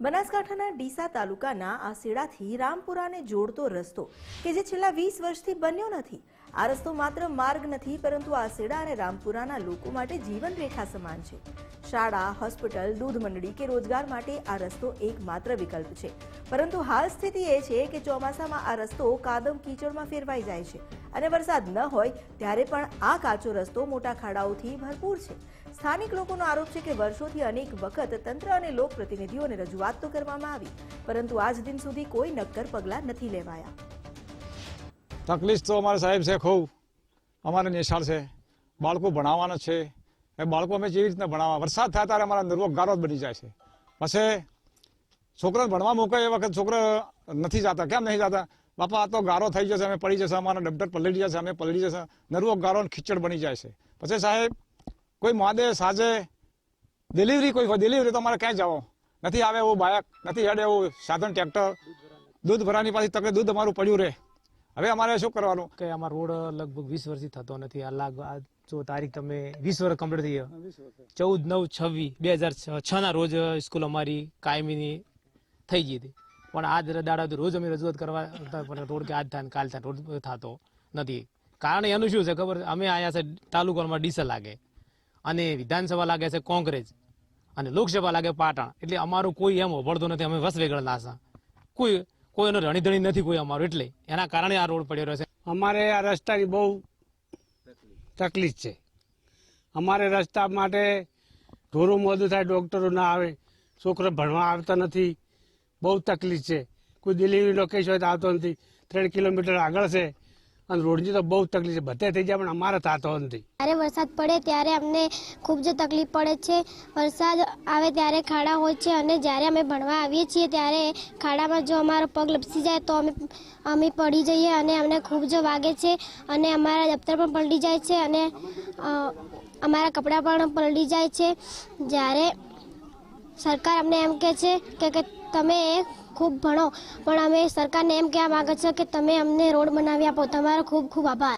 બનાસકાંઠાના ડીસા તાલુકાના આસેડાથી રામપુરાને જોડતો રસ્તો કે જે છેલ્લા 20 વર્ષથી બન્યો નથી। આ રસ્તો માત્ર માર્ગ નથી પરંતુ આસેડા અને રામપુરાના લોકો માટે જીવન રેખા સમાન છે। શાળા, હોસ્પિટલ, દૂધ મંડળી કે રોજગાર માટે આ રસ્તો એકમાત્ર વિકલ્પ છે, પરંતુ હાલ સ્થિતિ એ છે કે ચોમાસામાં આ રસ્તો કાદવ કીચડમાં ફેરવાઈ જાય છે અને વરસાદ ન હોય ત્યારે પણ આ કાચો રસ્તો મોટા ખાડાઓથી ભરપૂર છે। સ્થાનિક લોકોનો આરોપ છે કે વર્ષોથી અનેક વખત તંત્ર અને લોકપ્રતિનિધિઓને રજૂઆત તો કરવામાં આવી, પરંતુ આજ દિન સુધી કોઈ નક્કર પગલાં નથી લેવાયા। તકલીફ તો અમારે સાહેબ છે, ખૂબ અમારે નિશાળ છે, બાળકો ભણાવવાના છે, એ બાળકો અમે જેવી રીતના ભણાવવા, વરસાદ થાય ત્યારે અમારા નર્વક ગારો જ બની જાય છે। પછી છોકરાને ભણવા મૂકે એ વખત છોકરા નથી જતા। કેમ નહીં જતા? બાપા આ તો ગારો થઈ જશે, અમે પડી જશે, અમારા ડબટર પલળી જશે, અમે પલળી જશે, નર્વક ગારો ખીચડ બની જાય છે। પછી સાહેબ કોઈ માદે સાજે ડિલિવરી કોઈ હોય, ડિલિવરી તો અમારે ક્યાંય જાઓ નથી, આવે એવું બાઇક નથી, હેડે એવું સાધન, ટ્રેક્ટર, દૂધ ભરાની પાછી તકે દૂધ અમારું પડ્યું રહે। હવે અમારે શું કરવાનું કે અમારો રોડ લગભગ 20 વર્ષથી થતો નથી। આ જો તારીખ તમે 20 વર્ષ કમ્પ્લીટ થઈ ગયા, 14/9/26/2006 ના રોજ સ્કૂલ અમારી કાયમીની થઈ ગઈ હતી, પણ આજ દાડા રોજ અમે રજૂઆત કરવા રોડ કે આજ થાય કાલ થાય, રોડ થતો નથી। કારણ એનું શું છે ખબર? અમે આયા છે તાલુકામાં ડીસા લાગે અને વિધાનસભા લાગે છે કોંગ્રેસ અને લોકસભા લાગે પાટણ, એટલે અમારું કોઈ એમ હોભળતો નથી। અમે વસ વેગળ નાસા, કોઈ એનો રણીધણી નથી કોઈ અમારું, એટલે એના કારણે આ રોડ પડ્યો રહેશે। અમારે આ રસ્તાની બહુ તકલીફ છે। અમારે રસ્તા માટે ઢોરું મોડું થાય, ડૉક્ટરો ના આવે, છોકરા ભણવા આવતા નથી, બહુ તકલીફ છે। કોઈ ડિલિવરીનો કેસ હોય તો આવતો નથી, 3 કિલોમીટર આગળ છે અને રોડની તો બહુ તકલીફ છે, બધે થઈ જાય પણ અમારે થતો નથી। જ્યારે વરસાદ પડે ત્યારે અમને ખૂબ જ તકલીફ પડે છે। વરસાદ આવે ત્યારે ખાડા હોય છે અને જ્યારે અમે ભણવા આવીએ છીએ ત્યારે ખાડામાં જો અમારો પગ લપસી જાય તો અમે પડી જઈએ અને અમને ખૂબ જ વાગે છે અને અમારા દફતર પણ પલટી જાય છે અને અમારા કપડાં પણ પલટી જાય છે। જ્યારે સરકાર અમને એમ કહે છે કે તમે ખૂબ ભણો, પણ અમે સરકારને એમ કહેવા માંગે છે કે તમે અમને રોડ બનાવી આપો। તમારો ખૂબ ખૂબ આભાર।